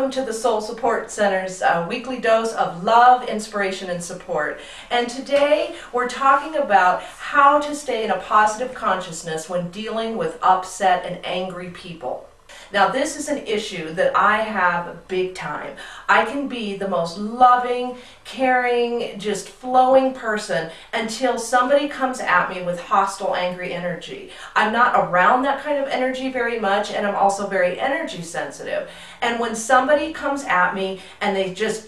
welcome to the Soul Support Center's weekly dose of love, inspiration, and support. And today we're talking about how to stay in a positive consciousness when dealing with upset and angry people. Now, this is an issue that I have big time. I can be the most loving, caring, just flowing person until somebody comes at me with hostile, angry energy. I'm not around that kind of energy very much, and I'm also very energy sensitive. And when somebody comes at me and they just,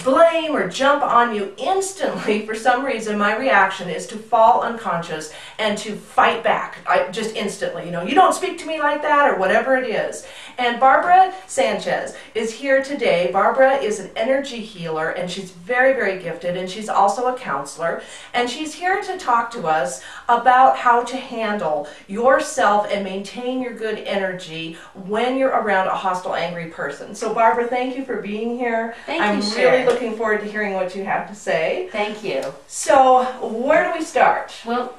blame or jump on you instantly, for some reason, my reaction is to fall unconscious and to fight back. Just instantly, you don't speak to me like that, or whatever it is. And Barbara Sanchez is here today. Barbara is an energy healer, and she's very, very gifted, and she's also a counselor. And she's here to talk to us about how to handle yourself and maintain your good energy when you're around a hostile, angry person. So Barbara, thank you for being here. Thank you, really looking forward to hearing what you have to say. Thank you. So, where do we start? Well,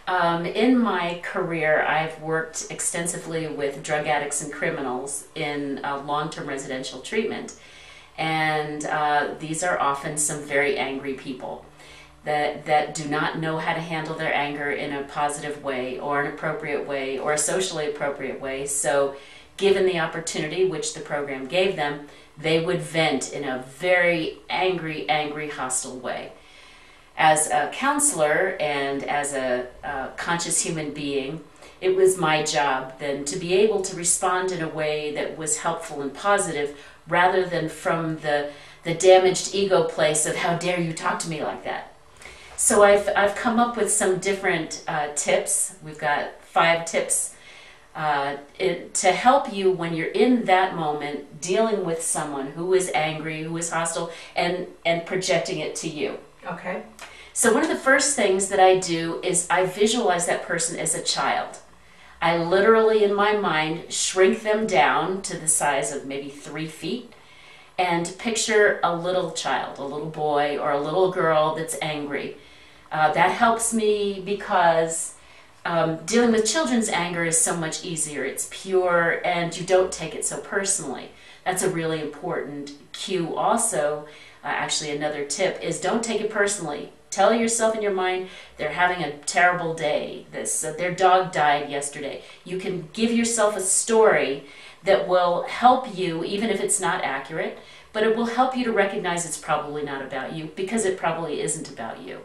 in my career, I've worked extensively with drug addicts and criminals in long-term residential treatment. And these are often some very angry people that do not know how to handle their anger in a positive way or an appropriate way or a socially appropriate way. So, given the opportunity, which the program gave them, they would vent in a very angry, hostile way. As a counselor and as a conscious human being, it was my job then to be able to respond in a way that was helpful and positive, rather than from the damaged ego place of how dare you talk to me like that. So I've come up with some different tips. We've got 5 tips to help you when you're in that moment dealing with someone who is angry, who is hostile, and projecting it to you. Okay. So one of the first things that I do is I visualize that person as a child. I literally, in my mind, shrink them down to the size of maybe 3 feet and picture a little child, a little boy or a little girl that's angry. That helps me because dealing with children's anger is so much easier. It's pure and you don't take it so personally. That's a really important cue also. Actually, another tip is don't take it personally. Tell yourself in your mind they're having a terrible day. Their dog died yesterday. You can give yourself a story that will help you, even if it's not accurate, but it will help you to recognize it's probably not about you, because it probably isn't about you.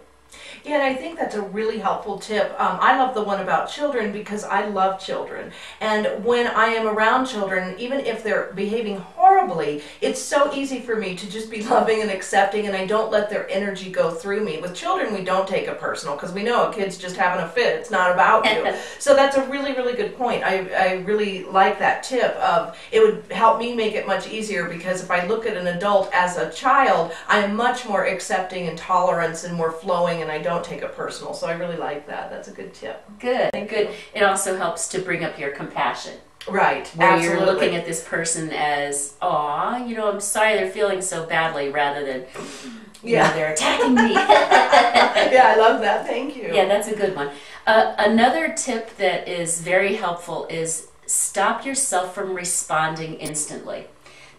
Yeah, and I think that's a really helpful tip. I love the one about children because I love children. And when I am around children, even if they're behaving horribly, it's so easy for me to just be loving and accepting, and I don't let their energy go through me. With children, we don't take it personal because we know a kid's just having a fit. It's not about you. So that's a really, really good point. I really like that tip of it would help me make it much easier, because if I look at an adult as a child, I am much more accepting and tolerant and more flowing, and I don't take it personal. So I really like that. That's a good tip. Good. Good. It also helps to bring up your compassion. Right. Where Absolutely. You're looking at this person as, aw, I'm sorry they're feeling so badly, rather than, they're attacking me. Yeah, I love that. Thank you. Yeah, that's a good one. Another tip that is very helpful is stop yourself from responding instantly.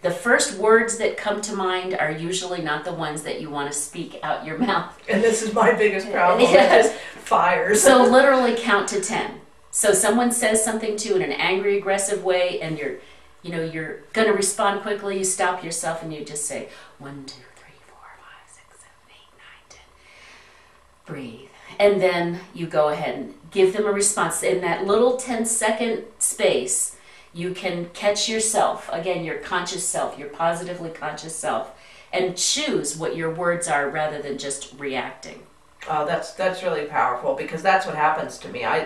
The first words that come to mind are usually not the ones that you want to speak out your mouth. And this is my biggest problem. It just fires. So literally count to 10. So someone says something to you in an angry, aggressive way, and you're going to respond quickly. You stop yourself and you just say 1, 2, 3, 4, 5, 6, 7, 8, 9, 10. Breathe. And then you go ahead and give them a response. In that little 10-second space, you can catch yourself, again, your conscious self, your positively conscious self, and choose what your words are rather than just reacting. Oh, that's really powerful, because that's what happens to me. I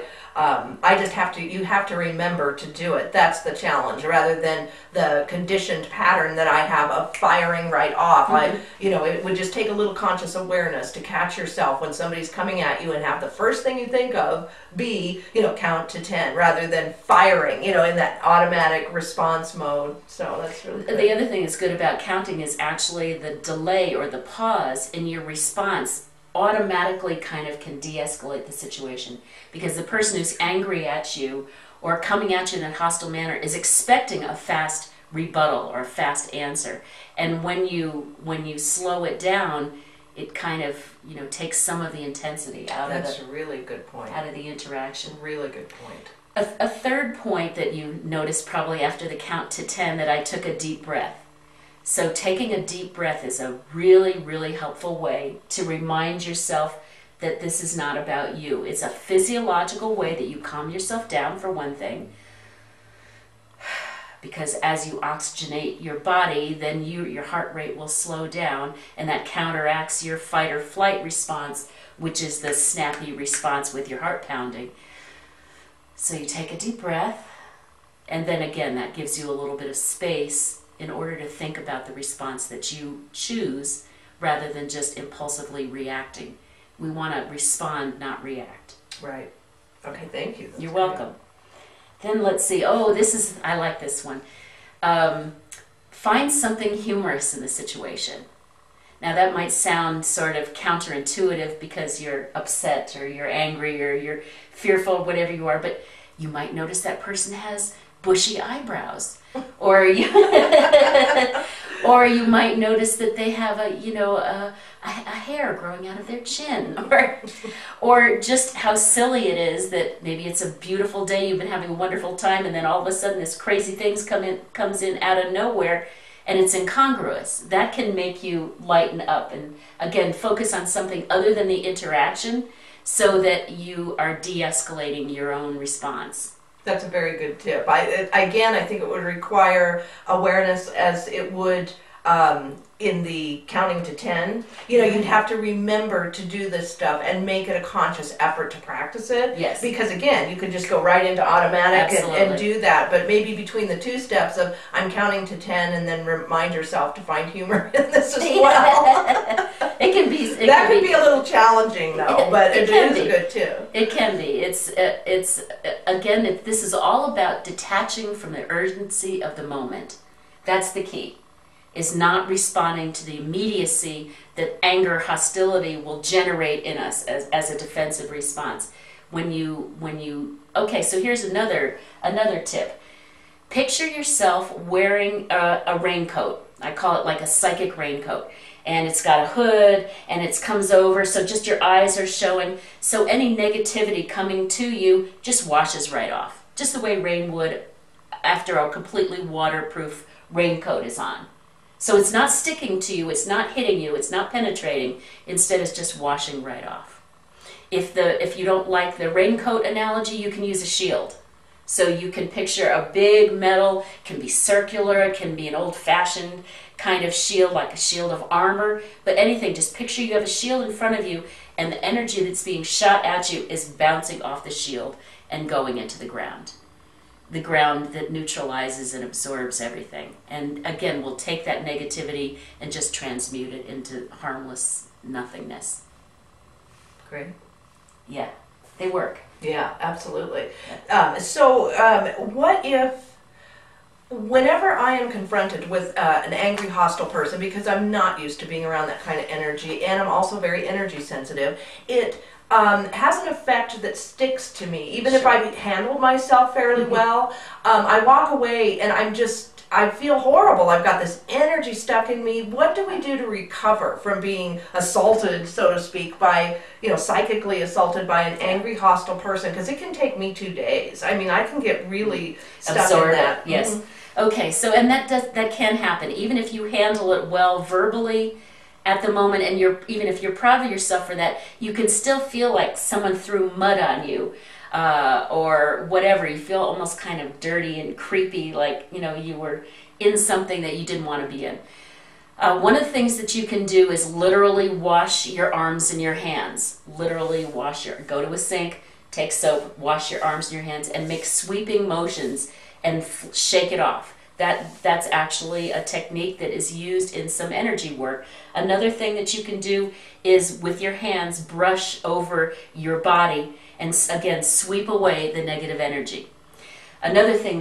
just have to, you have to remember to do it. That's the challenge, rather than the conditioned pattern that I have of firing right off. It would just take a little conscious awareness to catch yourself when somebody's coming at you, and have the first thing you think of be, count to 10, rather than firing, in that automatic response mode. So that's really good. The other thing that's good about counting is actually the delay or the pause in your response automatically kind of can de-escalate the situation, because the person who's angry at you or coming at you in a hostile manner is expecting a fast rebuttal or a fast answer. And when you slow it down, it kind of, you know, takes some of the intensity out That's a really good point. out of the interaction. Really good point. A third point that you noticed probably after the count to 10, that I took a deep breath. So taking a deep breath is a really, really helpful way to remind yourself that this is not about you. It's a physiological way that you calm yourself down, for one thing, because as you oxygenate your body, then your heart rate will slow down, and that counteracts your fight or flight response, which is the snappy response with your heart pounding. So you take a deep breath, and then again, that gives you a little bit of space in order to think about the response that you choose rather than just impulsively reacting. We want to respond, not react. Right. Okay, thank you. You're welcome. Then let's see. Oh, I like this one. Find something humorous in the situation. Now that might sound sort of counterintuitive because you're upset or you're angry or you're fearful, whatever you are, but you might notice that person has bushy eyebrows, or you or you might notice that they have a hair growing out of their chin, or just how silly it is that maybe it's a beautiful day, you've been having a wonderful time, and then all of a sudden this crazy thing comes in out of nowhere, and it's incongruous. That can make you lighten up and again focus on something other than the interaction, so that you are de-escalating your own response. That's a very good tip. I think it would require awareness as it would in the counting to 10. You know, you'd have to remember to do this stuff and make it a conscious effort to practice it. Yes. Because again, you could just go right into automatic and do that. But maybe between the two steps of I'm counting to 10 and then remind yourself to find humor in this as well. It can be. That could be a little challenging though, but it is a good tip. It can be. It's again, this is all about detaching from the urgency of the moment. That's the key. Is not responding to the immediacy that anger, hostility will generate in us as a defensive response. Okay, so here's another tip. Picture yourself wearing a raincoat. I call it like a psychic raincoat. And it's got a hood, and it comes over, so just your eyes are showing. So any negativity coming to you just washes right off. Just the way rain would after a completely waterproof raincoat is on. So it's not sticking to you, it's not hitting you, it's not penetrating. Instead, it's just washing right off. If you don't like the raincoat analogy, you can use a shield. So you can picture a big metal, can be circular, it can be an old-fashioned kind of shield, like a shield of armor, but anything, just picture you have a shield in front of you, and the energy that's being shot at you is bouncing off the shield and going into the ground. The ground that neutralizes and absorbs everything. And again, we'll take that negativity and just transmute it into harmless nothingness. Great. Yeah, they work. Yeah, absolutely. What if, whenever I am confronted with an angry, hostile person, because I'm not used to being around that kind of energy, and I'm also very energy sensitive, it has an effect that sticks to me. Even if I handled myself fairly well, I walk away and I feel horrible. I've got this energy stuck in me. What do we do to recover from being assaulted, so to speak, by, psychically assaulted by an angry, hostile person? Because it can take me 2 days. I mean, I can get really stuck in that. Yes. Mm-hmm. Okay, so, and that can happen. Even if you handle it well verbally at the moment, and even if you're proud of yourself for that, you can still feel like someone threw mud on you. Or whatever, you feel almost kind of dirty and creepy, like you were in something that you didn't want to be in. One of the things that you can do is literally wash your arms and your hands. Literally go to a sink, take soap, wash your arms and your hands, and make sweeping motions and shake it off. That's actually a technique that is used in some energy work. Another thing that you can do is with your hands brush over your body and again sweep away the negative energy. Third thing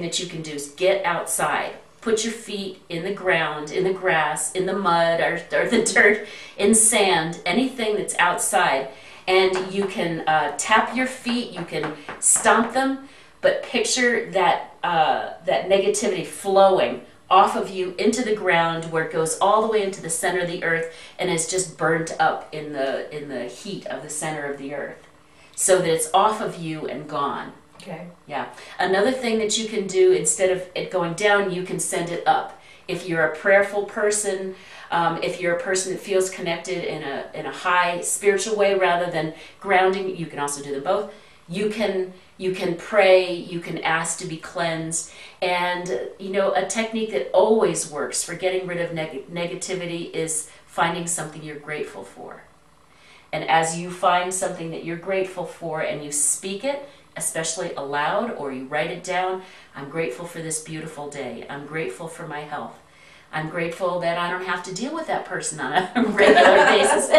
that you can do is get outside. Put your feet in the ground, in the grass, in the mud or the dirt, in sand, anything that's outside. And you can tap your feet, you can stomp them, but picture that, that negativity flowing off of you into the ground, where it goes all the way into the center of the earth and is just burnt up in the heat of the center of the earth, so that it's off of you and gone. Okay. Yeah. Another thing that you can do, instead of it going down, you can send it up. If you're a prayerful person, if you're a person that feels connected in a high spiritual way rather than grounding, you can also do them both. You can pray, you can ask to be cleansed, and a technique that always works for getting rid of negativity is finding something you're grateful for. And as you find something that you're grateful for and you speak it, especially aloud, or you write it down, I'm grateful for this beautiful day. I'm grateful for my health. I'm grateful that I don't have to deal with that person on a regular basis.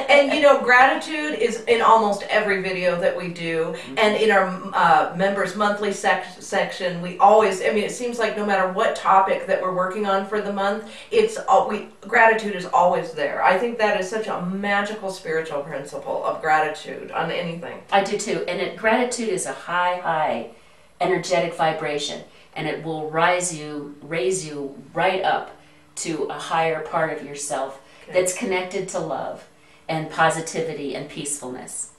And gratitude is in almost every video that we do, and in our members monthly section, we always, it seems like no matter what topic that we're working on for the month, gratitude is always there. I think that is such a magical spiritual principle of gratitude on anything. I do too, and gratitude is a high energetic vibration, and it will raise you right up to a higher part of yourself that's connected to love and positivity and peacefulness.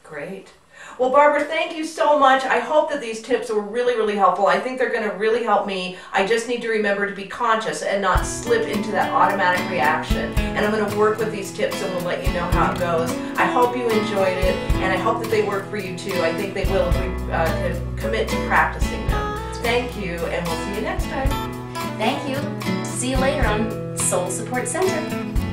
Great. Well, Barbara, thank you so much. I hope that these tips were really, really helpful. I think they're going to really help me. I just need to remember to be conscious and not slip into that automatic reaction. And I'm going to work with these tips, and we'll let you know how it goes. I hope you enjoyed it, and I hope that they work for you too. I think they will if we commit to practicing them. Thank you, and we'll see you next time. Thank you. See you later on Soul Support Center.